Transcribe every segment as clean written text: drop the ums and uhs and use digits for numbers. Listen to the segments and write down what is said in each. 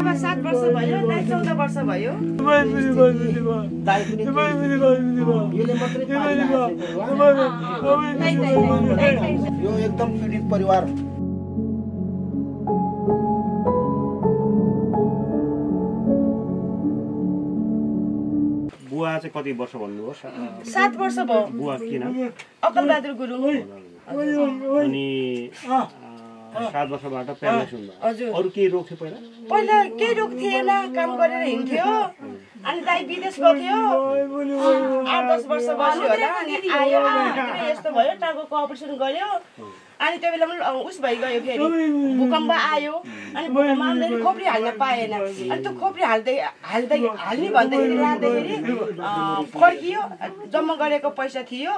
7 वर्ष भयो, दाइ 14 वर्ष भयो। यो एकदम पीडित परिवार। बुवा चाहिँ कति वर्ष भन्नुभयो? 7 वर्ष भयो। बुवा किन? अकलबहादुर गुरुङ। अनि 7 वर्षबाट प्यारालाइज हुनुभयो। हजुर। अरू केही रोग थियो पहिला? पहिला केही रोग थिएन, काम गरेर हिँड्थ्यो। अनि दाइ विदेश गएको 8-10 वर्ष बस्यो होला। अनि आयो, यस्तो भयो, टाउको अपरेसन गर्यो। अनि त्यो बेला उस भइगयो, फेरि भूकम्प आयो। अनि भूकम्प आउँदाखेरि खोपडी हाल्न पाएन। अनि त्यो खोपडी हाल्ने भन्दाखेरि लाँदाखेरि फर्कियो। जम्मा गरेको पैसा थियो,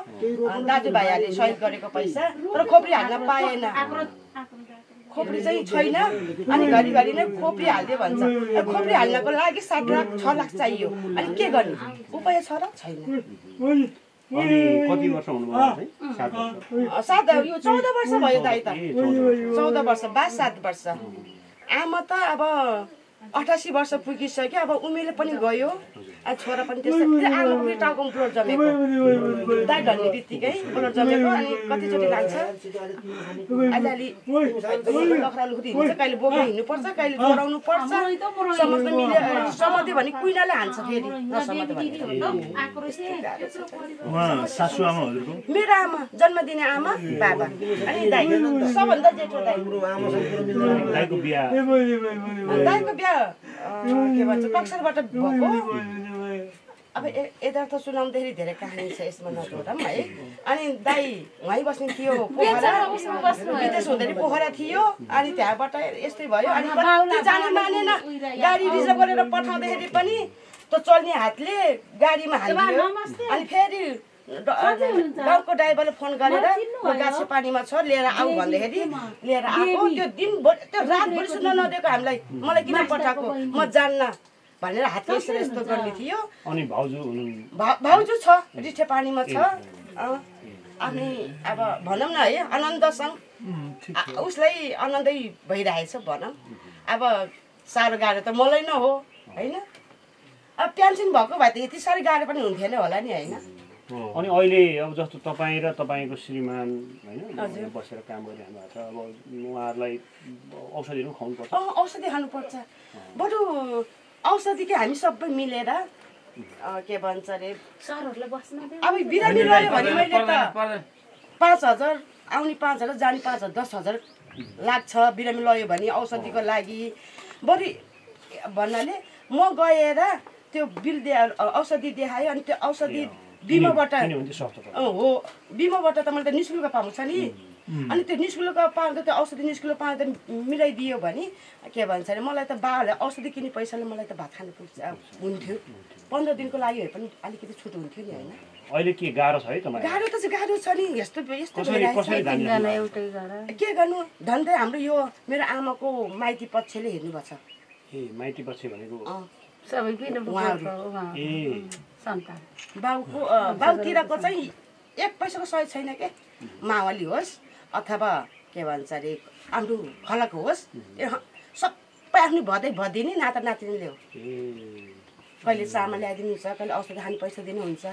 दाजुभाइहरूले सहयोग गरेको पैसा, तर खोपडी हाल्न पाएन। खोपडी चाहिँ छैन। अनि घरिघरि नै खोपडी हाल्दियो भन्छ। खोपडी हाल्नको लागि 7 लाख 6 लाख चाहियो। अनि के गर्ने उपाय छ र छैन? अनि कति वर्ष हुनुभयो चाहिँ? 7 वर्ष। 7 यो 14 वर्ष भयो दाइ त। 14 वर्ष, 7 वर्ष। आमा त अब 88 वर्ष पुगिसक्यो। अब उमेरले पनि गयो। छोरा पनि त्यस्तै। आमाको पनि टाउकोमा ब्लड जमेको। दाइ ढल्ने बित्तिकै ब्लड जमेको। अनि कतिचोटि लाग्छ, अलिअलि लखरालुखुरी हिँड्छ, कहिले बोकेर हिँड्नुपर्छ, कहिले डोराउनु पर्छ। समात्यो भने कुइनाले हान्छ फेरि। सासु आमा हजुरको? मेरो आमा, जन्म दिने आमा, बाबा। अनि दाइ सबभन्दा जेठो दाइ। दाइको बिहा? दाइको बिहा के भन्छ कक्सरबाट भएको। अब यतार्थ सुनाउँदाखेरि धेरै कहानी छ यसमा, नजोडौँ है। अनि दाइ वहीँ बस्ने थियो, पोखरा विदेश हुँदाखेरि पोखरा थियो। अनि त्यहाँबाट यस्तै भयो। अनि कति जानु मानेन, गाडी रिजर्भ गरेर पठाउँदाखेरि पनि त्यो चल्ने हातले गाडीमा हालिदियो। अनि फेरि गाउँको ड्राइभरले फोन गरेर गाछे पानीमा छ लिएर आऊ भन्दाखेरि लिएर आएको। त्यो दिनभरि त्यो रातभरि सुन्न नदिएको हामीलाई। मलाई किन पठाएको, म जान्न भनेर हात यस्तो गर्ने थियो। अनि भाउजू छ, रिठे पानीमा छ। अनि अब भनौँ न है, आनन्दसँग उसलाई आनन्दै भइरहेछ भनौँ। अब साह्रो गाह्रो त मलाई नै हो होइन। अब पेन्सन भएको भए त यति साह्रो गाह्रो पनि हुन्थेन होला नि होइन। अनि अहिले अब जस्तो तपाईँ र तपाईँको श्रीमान होइन बसेर काम गरिरहनु भएको छ। अब उहाँहरूलाई औषधिहरू खुवाउनु पर्छ? औषधि खानुपर्छ। बरु औषधिकै हामी सबै मिलेर के भन्छ अरे अब बिरामी रह्यो भने मैले त 5,000 आउने 5,000 जाने 5,000 10,000 लाग्छ बिरामी लयो भने औषधिको लागि। बरु भन्नाले म गएर त्यो बिल औषधि देखायो। अनि त्यो औषधि बिमाबाट हो, बिमाबाट त मैले त निःशुल्क पाउँछ नि। अनि त्यो निःशुल्क पाउँदा त्यो औषधि निःशुल्क पाउँदा मिलाइदियो भने के भन्छ अरे मलाई त बाबालाई औषधि किन्ने पैसाले मलाई त भात खानु हुन्थ्यो। 15 दिनको लागि भए पनि अलिकति छुट हुन्थ्यो नि होइन। अहिले के गाह्रो छ है तपाईँ? गाह्रो त गाह्रो छ नि। यस्तो के गर्नु, धन्दै हाम्रो यो मेरो आमाको माइती पक्षले हेर्नुभएको छ। ए माइती पक्ष भनेको बाउतिरको चाहिँ 1 पैसाको सहयोग छैन के। मावली होस् अथवा के भन्छ अरे हाम्रो खलक होस्, सबै आफ्नो भदिने नाता नातिनीले हो। कहिले चामल ल्याइदिनुहुन्छ, कहिले औषधि खाने पैसा दिनुहुन्छ।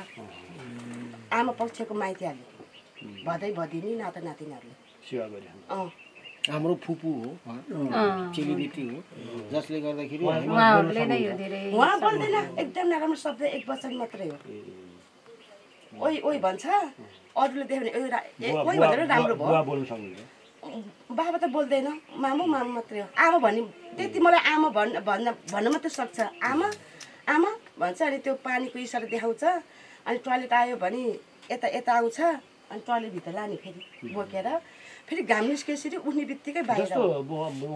आमा पक्षको माइतीहरूले भदिने नाता नातिनीहरूले सेवा गरिरहनु। हाम्रो फुपू हो, चेलीबेटी हो, जसले गर्दाखेरि उहाँ बोल्दैन। एकदम नराम्रो शब्द 1 वचन मात्रै हो। ओइ ओइ भन्छ, अरूले देख्यो भने ओइ भनेर राम्रो भयो। बाबा त बोल्दैन, मामु मात्रै हो। आमा भन्ने त्यति मलाई आमा भन्न मात्रै सक्छ। आमा आमा भन्छ। अनि त्यो पानीको इसारा देखाउँछ। अनि टोयलेट आयो भने यता आउँछ। अनि टोयलेटभित्र लाने फेरि बोकेर फेरि घाम निस्केपछि उठ्ने बित्तिकै बाहिर। जस्तो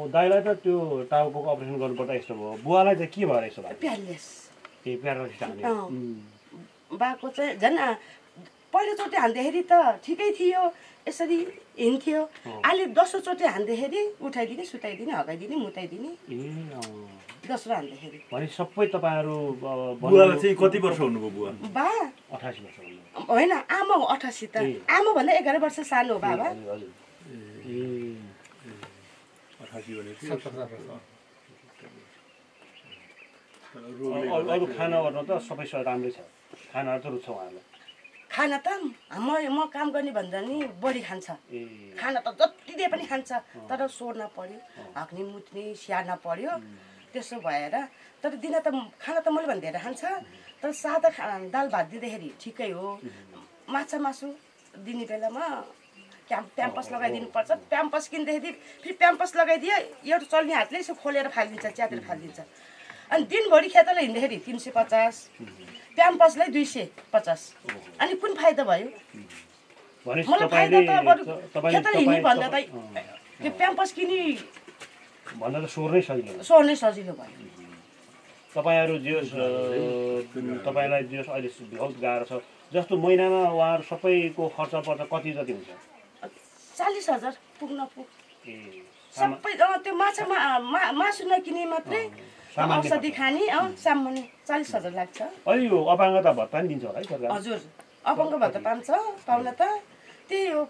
दाइलाई त त्यो टाउकोको अपरेसन गर्नुपर्दा यस्तो भयो, बुवालाई चाहिँ के भएर यस्तो भयो? प्यारालाइसिस। ए प्यारालाइसिस हान्यो। बाको चाहिँ झन् पहिलोचोटि हान्दाखेरि त ठिकै थियो, यसरी हिँड्थ्यो। अहिले दोस्रो चोटि हान्दाखेरि उठाइदिने, सुताइदिने, हगाइदिने, मुताइदिने। दोस्रो हान्दाखेरि भने सबै तपाईँहरू बुवा चाहिँ कति वर्ष हुनुभयो? बुवा 88 वर्ष होइन, आमा हो 88 त। आमा भन्दा 11 वर्ष सानो हो बाबा। अरू खानाहरू त सबै राम्रै छ खानाहरू त रुच्छ उहाँहरूलाई खाना त म काम गर्ने भन्दा नि बढी खान्छ खाना त जति दिए पनि खान्छ तर सोर्न पर्यो हक्ने मुत्ने स्याहार्न पर्यो त्यसो भएर तर दिन त खाना त मैले भन्दा धेरै खान्छ तर सादा दाल भात दिँदाखेरि ठिकै हो माछा मासु दिने बेलामा प्याम्पस लगाइदिनु पर्छ प्याम्पस किन्दाखेरि फेरि प्याम्पस लगाइदियो एउटा चल्ने हातले यसो खोलेर फालिदिन्छ च्यातेर फालिदिन्छ अनि दिनभरि खेताला हिँड्दाखेरि 350 प्याम्पसलाई 250 अनि कुन फाइदा भयो मलाई फाइदा त बरु खेताला हिँड्ने भन्दा त त्यो प्याम्पस किनी भन्दा त सोर्नै सजिलो भयो तपाईँहरू तपाईँलाई जे अहिले बहुत गाह्रो छ जस्तो महिनामा उहाँहरू सबैको खर्च पर्छ कति जति हुन्छ 40,000 पुग्न सबै त्यो मासु नकिने मात्रै औषधि खाने सामान्य 40,000 लाग्छ अहिले यो अपाङ्गता भत्ता पनि दिन्छ होला है सरकार हजुर अपाङ्ग भत्ता पाउन त त्यही हो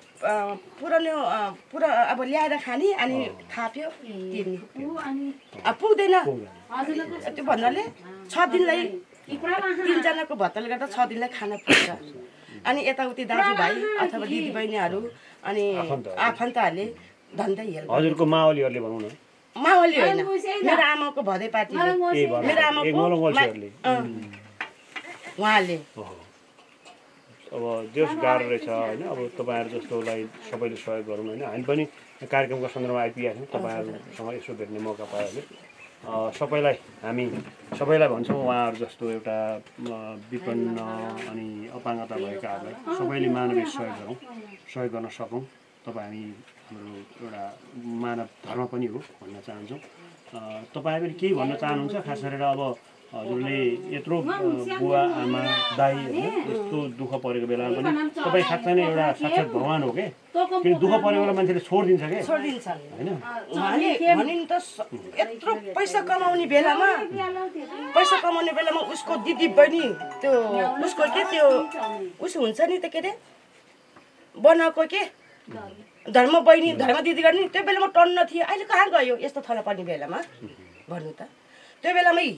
पुरा अब ल्याएर खाने अनि थाप्यो तिर्ने पुग्दैन त्यो भन्नाले 6 दिनलाई 3 जनाको भत्ताले गर्दा 6 दिनलाई खाना पुग्छ अनि यताउति दाजुभाइ अथवा दिदीबहिनीहरू अनि आफन्तहरूले धन्दै हेल्प हजुरको मावलीहरूले भनौँ न मावली होइन मेरो आमाको भदै पार्टीले मेरो आमाको उहाँले अब देश गाह्रो रहेछ होइन अब तपाईँहरू जस्तोलाई सबैले सहयोग गरौँ होइन हामी पनि कार्यक्रमको सन्दर्भमा आइपुगेका छौँ तपाईँहरूसँग यसो भेट्ने मौका पायो भने हामी सबैलाई भन्छौँ उहाँहरू जस्तो एउटा विपन्न अनि अपाङ्गता भएकाहरूलाई सबैले मानवीय सहयोग गर्न सकौँ तपाईँ हामी हाम्रो एउटा मानव धर्म पनि हो भन्न चाहन्छौँ तपाईँहरूले केही भन्न चाहनुहुन्छ खास गरेर अब हजुरले यत्रो बुवा आमा दाइ होइन यस्तो दुःख परेको बेलामा पनि तपाईँ साँच्चै नै एउटा साक्षात् भगवान् हो के किन दुःख परेको बेला मान्छेले छोडिदिन्छ के होइन भनिन् त यत्रो पैसा कमाउने बेलामा उसको दिदी बहिनी त्यो उसको के त्यो उसो हुन्छ नि त के अरे बनाएको के धर्म बहिनी धर्म दिदी गर्ने त्यो बेलामा टन्न थियो अहिले कहाँ गयो यस्तो थला पर्ने बेलामा भन्नु त त्यो बेलामै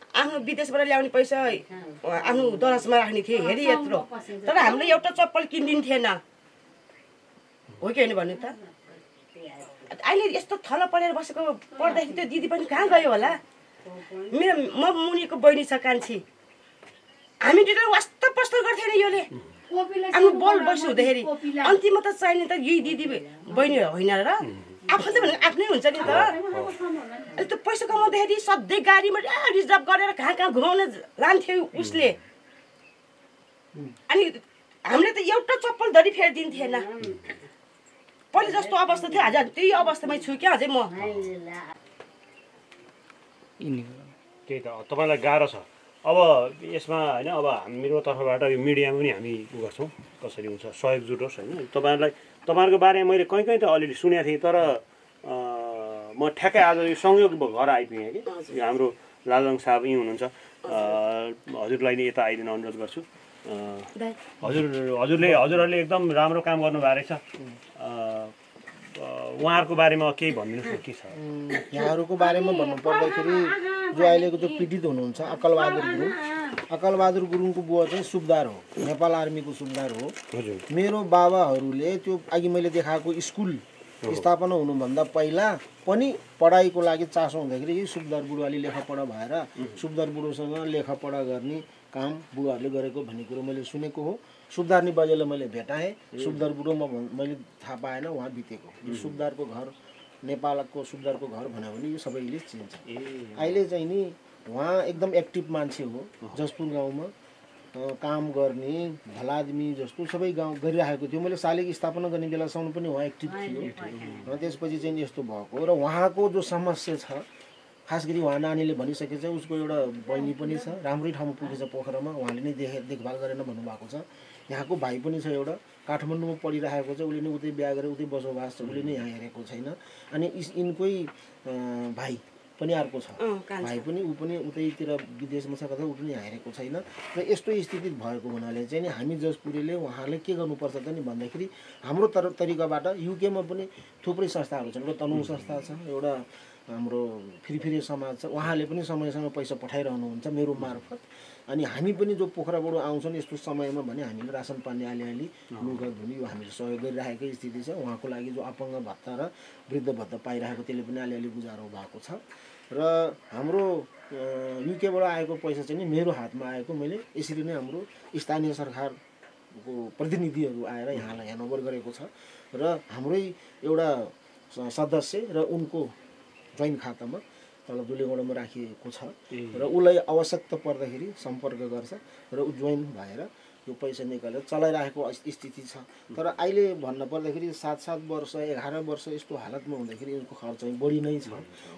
आफ्नो विदेशबाट ल्याउने पैसा आफ्नो दराजमा राख्ने थिए हेरी यत्रो तर हामीले एउटा चप्पल किनिदिनु थिएन हो कि होइन भन्नु त अहिले यस्तो थला परेर बसेको पर्दाखेरि त्यो दिदी पनि कहाँ गयो होला मेरो म मुनिको बहिनी छ कान्छी हामी दुईले वास्ता प्रस्तो गर्थेन योले आफ्नो बोल बसी हुँदाखेरि अन्तिममा त चाहिने त यही दिदी बहिनी होइन र आफू त भने आफ्नै हुन्छ नि त अहिले त्यो पैसा कमाउँदाखेरि सधैँ गाडीमा रिजर्भ गरेर कहाँ घुमाउन लान्थ्यो उसले अनि हामीले त एउटा चप्पल धरी फेरिदिन्थेन पहिले जस्तो अवस्था थियो आज त्यही अवस्थामै छु क्या अझै म त्यही त तपाईँलाई गाह्रो छ अब यसमा होइन अब हाम्रो तर्फबाट यो मिडियामा पनि हामी उ गर्छौँ कसरी हुन्छ सहयोग जुटोस् होइन तपाईँहरूको बारेमा मैले कहीँ त अलिअलि सुनेको थिएँ तर म ठ्याक्कै आज यो संयोग घर आइपुगेँ कि यो हाम्रो लालङ साहब यहीँ हुनुहुन्छ हजुरलाई नै यता आइदिन अनुरोध गर्छु हजुरहरूले एकदम राम्रो काम गर्नुभएको रहेछ उहाँहरूको बारेमा केही भनिदिनुहोस् न के छ यहाँहरूको बारेमा भन्नुपर्दाखेरि जो अहिलेको जो पीडित हुनुहुन्छ अकलबहादुर गुरुङको बुवा चाहिँ सुबदार हो नेपाल आर्मीको सुबदार हो मेरो बाबाहरूले त्यो अघि मैले देखाएको स्कुल स्थापना हुनुभन्दा पहिला पनि पढाइको लागि चासो हुँदाखेरि यही सुबदार बुढाले लेखापढा भएर सुबदार बुढोसँग लेखापढा गर्ने काम बुढाहरूले गरेको भन्ने कुरो मैले सुनेको हो सुबदारनी बाजेलाई मैले भेटाएँ सुबदार बुढो मैले थाहा पाएन उहाँ बितेको यो सुबदारको घर नेपालको सुबदारको घर भन्यो भने यो सबैले चिन्छ अहिले चाहिँ नि उहाँ एकदम एक्टिभ मान्छे हो जसपुर गाउँमा काम गर्ने भलादमी जस्तो सबै गाउँ गरिरहेको थियो मैले शालिग स्थापना गर्ने बेलासम्म पनि उहाँ एक्टिभ थियो र त्यसपछि चाहिँ यस्तो भएको र उहाँको जो समस्या छ खास गरी उहाँ नानीले भनिसकेछ उसको एउटा बहिनी पनि छ राम्रै ठाउँमा पुगेछ पोखरामा उहाँले नै देखभाल गरेन भन्नुभएको छ यहाँको भाइ पनि छ एउटा काठमाडौँमा पढिरहेको छ उसले नै उतै बिहा गरेर उतै बसोबास छ उसले नै यहाँ हेरेको छैन अनि यिनकै भाइ पनि अर्को छ भाइ पनि ऊ पनि उतैतिर विदेशमा छ कता ऊ पनि यहाँ हेरेको छैन र यस्तो स्थिति भएको हुनाले चाहिँ नि हामी जसपुरीले उहाँले के गर्नुपर्छ त नि भन्दाखेरि हाम्रो तरिकाबाट युकेमा पनि थुप्रै संस्थाहरू छन् एउटा तनु संस्था छ एउटा हाम्रो फेरि समाज छ उहाँले पनि समयसँग पैसा पठाइरहनुहुन्छ मेरो मार्फत अनि हामी पनि जो पोखराबाट आउँछन् यस्तो समयमा भने हामीले रासन पानी अलिअलि लुगा धुनी यो हामीले सहयोग गरिराखेकै स्थिति छ उहाँको लागि जो अपाङ्ग भत्ता र वृद्ध भत्ता पाइरहेको त्यसले पनि अलिअलि गुजारो भएको छ र हाम्रो युकेबाट आएको पैसा चाहिँ नि मेरो हातमा आएको मैले यसरी नै हाम्रो स्थानीय सरकारको प्रतिनिधिहरू आएर यहाँलाई ह्यान्डओभर गरेको छ र हाम्रै एउटा सदस्य र उनको जोइन्ट खातामा तल दुलेगौडामा राखिएको छ र उसलाई आवश्यकता पर्दाखेरि सम्पर्क गर्छ र ऊ जोइन भएर यो पैसा निकालेर चलाइरहेको स्थिति छ तर अहिले भन्न पर्दाखेरि 7-7 वर्ष 11 वर्ष यस्तो हालतमा हुँदाखेरि यसको खर्च चाहिँ बढी नै छ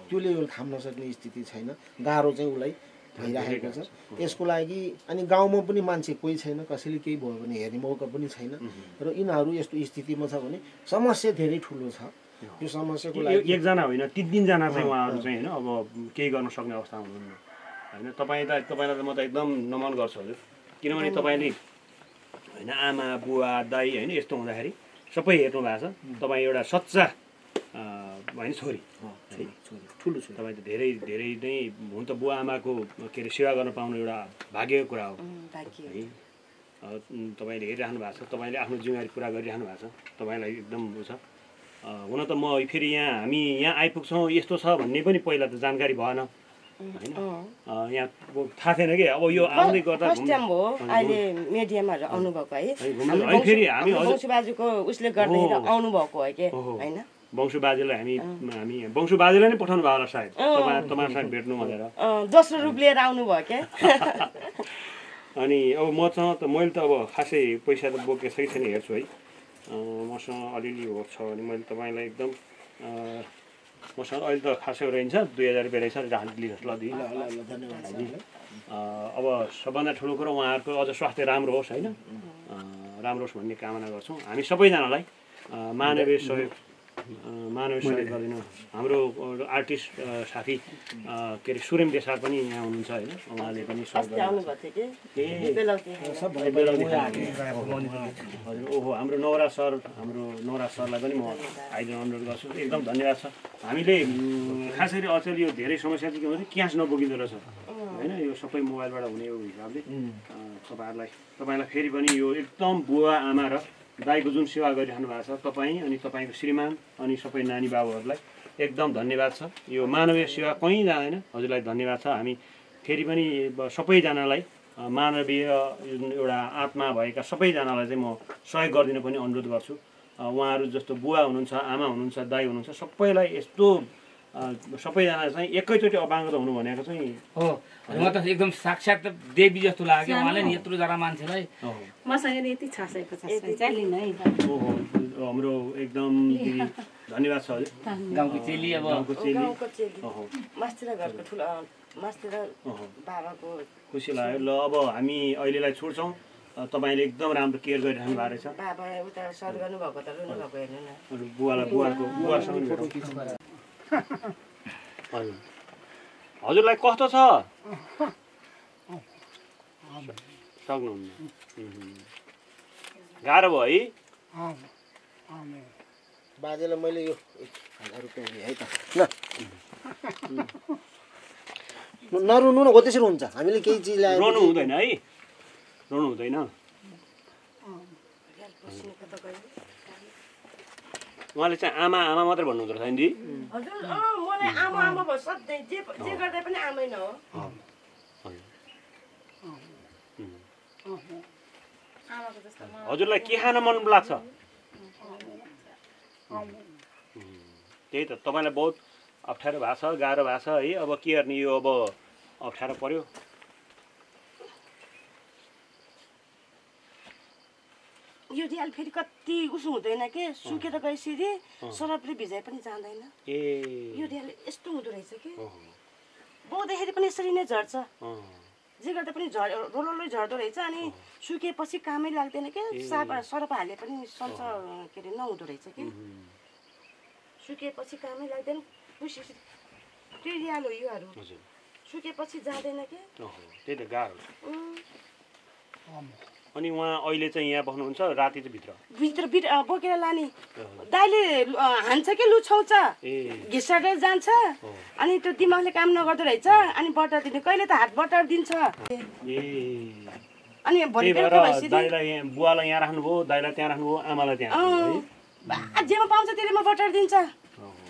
त्यसले यो थाम्न सक्ने स्थिति छैन गाह्रो चाहिँ उसलाई भइरहेको छ यसको लागि अनि गाउँमा पनि मान्छे कोही छैन कसैले केही भयो भने हेर्ने मौका पनि छैन र यिनीहरू यस्तो स्थितिमा छ भने समस्या धेरै ठुलो छ यो समस्याको लागि एकजना होइन 3 जना चाहिँ उहाँहरू चाहिँ हैन अब केही गर्न सक्ने अवस्था हुनुहुन्न हैन तपाईँलाई त म त एकदम नमन गर्छु हजुर किनभने तपाईँले हैन आमा बुवा दाइ हैन यस्तो हुँदाखेरि सबै हेर्नु भएको छ तपाईँ एउटा सच्चा हैन छोरी ठुलो छोरी तपाईँ त धेरै धेरै नै हुन त बुवा आमाको के अरे सेवा गर्न पाउनु एउटा भाग्यको कुरा हो है तपाईँले हेरिराख्नु भएको छ तपाईँले आफ्नो जिम्मेवारी पुरा गरिराख्नु भएको छ तपाईँलाई एकदम छ हुन त म फेरि हामी यहाँ आइपुग्छौँ यस्तो छ भन्ने पनि पहिला त जानकारी भएन हैन यहाँ थाहा थिएन कि अब यो आउँदै गर्दा फर्स्ट टाइम हो अहिले मिडियामाहरु आउनु भएको है फेरि हामी वंशु बाजुको उसले गर्दै आउनु भएको हो के हैन वंशु बाजेलाई हामी वंशु बाजेलाई नै पठाउनु भयो होला सायद तपाईहरुसँग भेट्नु भनेर दोस्रो रूप लिएर आउनु भयो के अनि अब मसँग त मैले त अब खासै पैसा त बोके छैन हेर्छु है मसँग अलिअलि हो छ भने मैले तपाईँलाई एकदम मसँग अहिले त खासै रहन्छ 2000 रुपियाँ रहेछ राखिदिनुहोस् ल दिदी अब सबभन्दा ठुलो कुरो उहाँहरूको अझ स्वास्थ्य राम्रो होस् हैन राम्रो होस् भन्ने कामना गर्छौँ हामी सबैजनालाई मानवीय सहयोग गरिदिनु हाम्रो आर्टिस्ट साथी के अरे सुरेम देसार पनि यहाँ हुनुहुन्छ होइन उहाँले पनि हजुर ओहो हाम्रो नौरा सरलाई पनि म आइदिन अनुरोध गर्छु एकदम धन्यवाद छ हामीले खास गरी अचेल यो धेरै समस्या चाहिँ के भन्छ क्यास नबोकिँदो रहेछ होइन यो सबै मोबाइलबाट हुने यो हिसाबले तपाईँलाई फेरि पनि यो एकदम बुवा आमा र दाइको जुन सेवा गरिरहनु भएको छ तपाईँ अनि तपाईँको श्रीमान अनि सबै नानी बाबुहरूलाई एकदम धन्यवाद छ यो मानवीय सेवा कहीँ जाँदैन हजुरलाई धन्यवाद छ हामी फेरि पनि सबैजनालाई मानवीय एउटा आत्मा भएका सबैजनालाई चाहिँ म सहयोग गरिदिन पनि अनुरोध गर्छु उहाँहरू जस्तो बुवा हुनुहुन्छ आमा हुनुहुन्छ दाइ हुनुहुन्छ सबैलाई यस्तो सबैजना चाहिँ एकैचोटि अपाङ्ग हुनु भनेको चाहिँ हो म त एकदम साक्षात देवी जस्तो लाग्यो उहाँले नि यत्रो जना मान्छेलाई मसँग नि यति 650 चाहिँ है हाम्रो एकदम धन्यवाद छ हजुर गाउँको चेली अब गाउँको चेली मास्तिर घरको ठुलो मास्तिर बाबाको खुसी लाग्यो ल अब हामी अहिलेलाई छोड्छौँ तपाईले एकदम राम्रो केयर गरिरहनु भएको रहेछ बाबा उता सर गर्नु भएको त रुनु भएको हेर्नु न बुवासँग हजुरलाई कस्तो छ सक्नुहुन्न गाह्रो भयो है बाजेलाई मैले यो 1000 रुपियाँ दिएँ है त ल नरुनु न हो त्यसरी हुन्छ हामीले केही चिज ल्याएर रोनु हुँदैन है रोनु हुँदैन उहाँले चाहिँ आमा आमा मात्रै भन्नुहुँदो रहेछ नि हजुर मलाई आमा आमा भन्छ सधैँ जे गर्दा पनि आमै न हो हजुरलाई के खान मन लाग्छ त्यही त तपाईँलाई बहुत अप्ठ्यारो भएको छ गाह्रो भएको छ है अब के गर्ने यो अब अप्ठ्यारो पर्यो यो दियाल फेरि कति उसो हुँदैन के सुकेर गएपछि सरपले भिजाइ पनि जाँदैन यो दियाल यस्तो हुँदो रहेछ कि बोउँदाखेरि पनि यसरी नै झर्छ जे गर्दा पनि रोलोलै झर्दो रहेछ अनि सुकेपछि कामै लाग्दैन के सरप हाले पनि सल्छ के अरे नहुँदो रहेछ कि सुकेपछि कामै लाग्दैन टिरियाल हो योहरू सुकेपछि जाँदैन के त्यही त गाह्रो अनि उहाँ अहिले चाहिँ यहाँ बस्नुहुन्छ राति चाहिँ भित्र बोकेर लाने दाइले हान्छ कि लुछाउँछ घिसारेर जान्छ अनि त्यो दिमागले काम नगर्दो रहेछ अनि बटर दिने कहिले त हात बटर दिन्छ अनि भोलि दाइलाई बुवालाई यहाँ राख्नुभयो दाइलाई त्यहाँ राख्नुभयो आमालाई त्यहाँ जेमा पाउँछ त्यसले बटर दिन्छ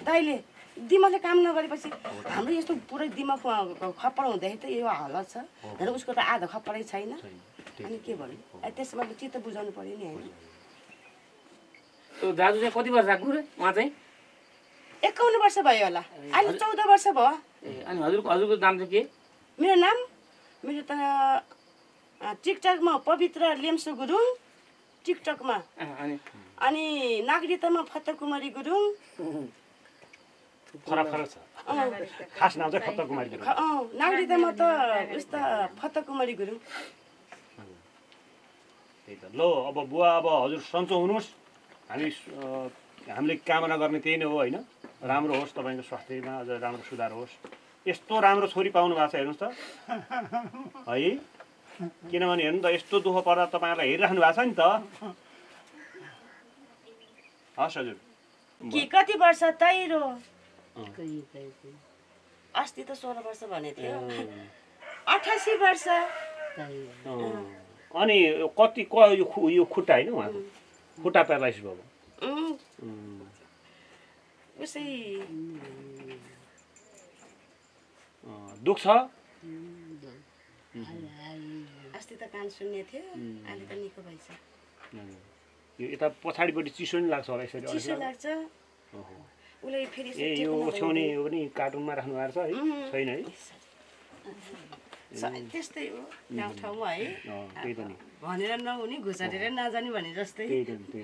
दाइले दिमागले काम नगरेपछि हाम्रो यस्तो पुरै दिमाग खप्पड हुँदाखेरि त यो हालत छ र उसको त आधा खप्पडै छैन अनि के भन्नु त्यसमा चित्त बुझाउनु पर्यो नि होइन दाजु चाहिँ कति वर्ष आएको उहाँ चाहिँ 51 वर्ष भयो होला अहिले 14 वर्ष भयो अनि हजुरको नाम चाहिँ के मेरो नाम मेरो त टिकटकमा पवित्र लेम्सु गुरुङ टिकटकमा अनि नागरिकतामा फत्तकुमारी गुरुङ फरक छ खास नाम चाहिँ फत्तकुमारी गुरुङ नागरिकतामा त उस्ता फत्तकुमारी गुरुङ त्यही त ल अब बुवा अब हजुर सन्चो हुनुहोस् हामीले कामना गर्ने त्यही नै हो होइन राम्रो होस् तपाईँको स्वास्थ्यमा अझ राम्रो सुधार होस् यस्तो राम्रो छोरी पाउनु भएको छ हेर्नुहोस् त है किनभने हेर्नु त यस्तो दुःख पर्दा तपाईँहरूलाई हेरिराख्नु भएको छ नि त हस् हजुर के कति वर्ष तैरो अस्ति त 16 वर्ष भनेको थियो 88 वर्ष अनि कति यो खुट्टा होइन उहाँको खुट्टा प्यारालाइसिस भयो उसै दुख छ अस्ति त कान सुन्ने थियो अहिले त निको भइछ यो यता पछाडिपट्टि चिसो नि लाग्छ होला यसरी चिसो लाग्छ उसले फेरि यो ओछ्याउने हो पनि कार्टुनमा राख्नु भएको छ है छैन है त्यस्तै हो गाउँ ठाउँमा है त्यही त नि भनेर नहुने घुसारेर नजाने भने जस्तै त्यही त नि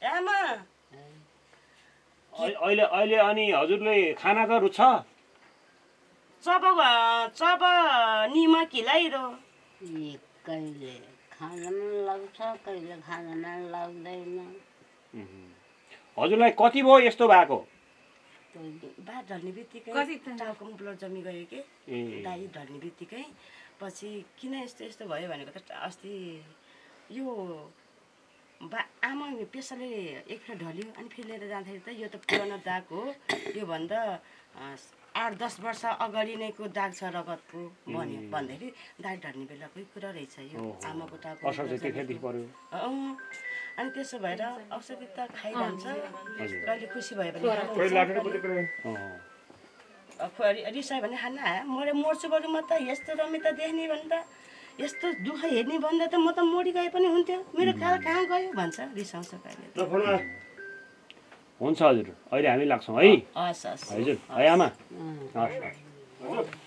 आमा अहिले अहिले अनि हजुरले खाना त रुच्छ चब निमा खिलाइरो कहिले खान लाग्छ कहिले खान लाग्दैन हजुरलाई कति भयो यस्तो भएको बात ढल्ने बित्तिकै टाउको ब्लड जमी गयो कि दाइ ढल्ने बित्तिकै पछि किन यस्तो यस्तो भयो भनेको त अस्ति यो आमा पेसाले एकखेप ढल्यो अनि फेरि लिएर जाँदाखेरि त यो त पुरानो दाग हो योभन्दा 8-10 वर्ष अगाडि नैको दाग छ रगतको भन्यो भन्दाखेरि दाग ढल्ने बेलाकै कुरा रहेछ यो आमाको टाउको अनि त्यसो भएर औषधि त खाइरहन्छ कहिले खुसी भयो भने रिसायो भने खाना मर्छु बरु म त यस्तो रमिता देख्ने भने त यस्तो दुःख हेर्ने भन्दा त म त मरि गए पनि हुन्थ्यो मेरो काल कहाँ गयो भन्छ रिसाउँछ कहिले हुन्छ हजुर अहिले हामी लाग्छौँ है हस् हस् हजुर है आमा हस्